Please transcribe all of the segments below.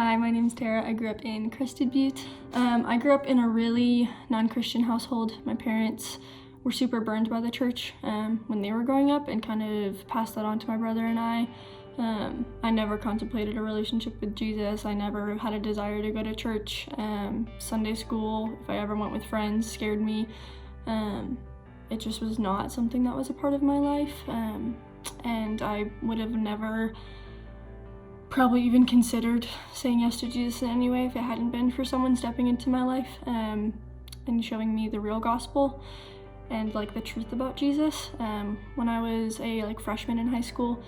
Hi, my name's Tara. I grew up in Crested Butte. I grew up in a really non-Christian household. My parents were super burned by the church when they were growing up and kind of passed that on to my brother and I. I never contemplated a relationship with Jesus. I never had a desire to go to church. Sunday school, if I ever went with friends, scared me. It just was not something that was a part of my life. And I would have never probably even considered saying yes to Jesus in any way if it hadn't been for someone stepping into my life and showing me the real gospel and the truth about Jesus. When I was a freshman in high school,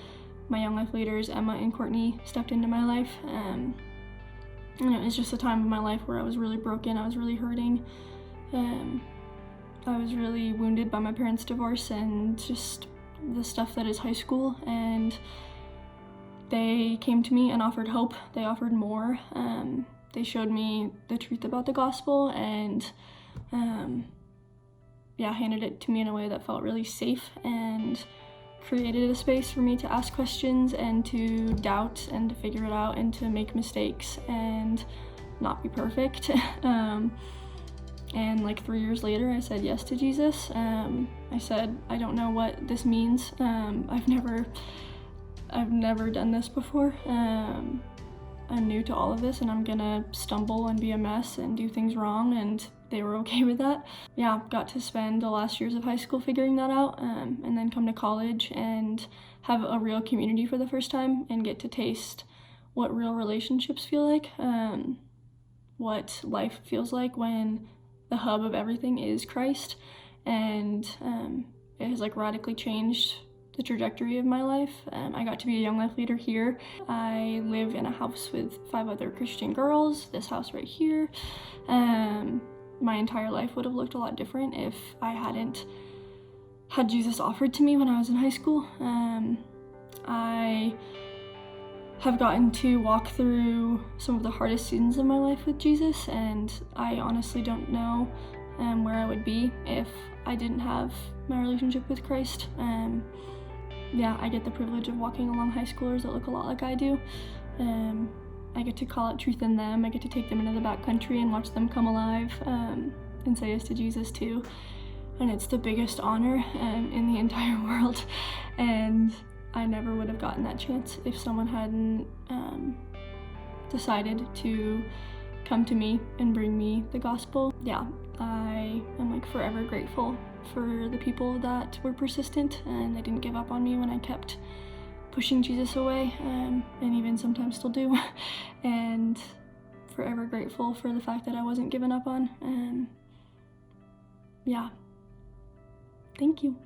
my young life leaders, Emma and Courtney, stepped into my life. And it was just a time of my life where I was really broken, I was really hurting. I was really wounded by my parents' divorce and just the stuff that is high school, and they came to me and offered hope. They offered more. They showed me the truth about the gospel and handed it to me in a way that felt really safe and created a space for me to ask questions and to doubt and to figure it out and to make mistakes and not be perfect. And 3 years later, I said yes to Jesus. I said, I don't know what this means. I've never done this before. I'm new to all of this and I'm gonna stumble and be a mess and do things wrong, and they were okay with that. Yeah, got to spend the last years of high school figuring that out, and then come to college and have a real community for the first time and get to taste what real relationships feel like, what life feels like when the hub of everything is Christ. And it has radically changed the trajectory of my life. I got to be a young life leader here. I live in a house with 5 other Christian girls, this house right here. My entire life would have looked a lot different if I hadn't had Jesus offered to me when I was in high school. I have gotten to walk through some of the hardest seasons of my life with Jesus, and I honestly don't know where I would be if I didn't have my relationship with Christ. I get the privilege of walking along high schoolers that look a lot like I do. I get to call out truth in them. I get to take them into the back country and watch them come alive and say yes to Jesus too. And it's the biggest honor in the entire world. And I never would have gotten that chance if someone hadn't decided to come to me and bring me the gospel. Yeah, I am forever grateful for the people that were persistent and they didn't give up on me when I kept pushing Jesus away, and even sometimes still do. And forever grateful for the fact that I wasn't given up on. Thank you.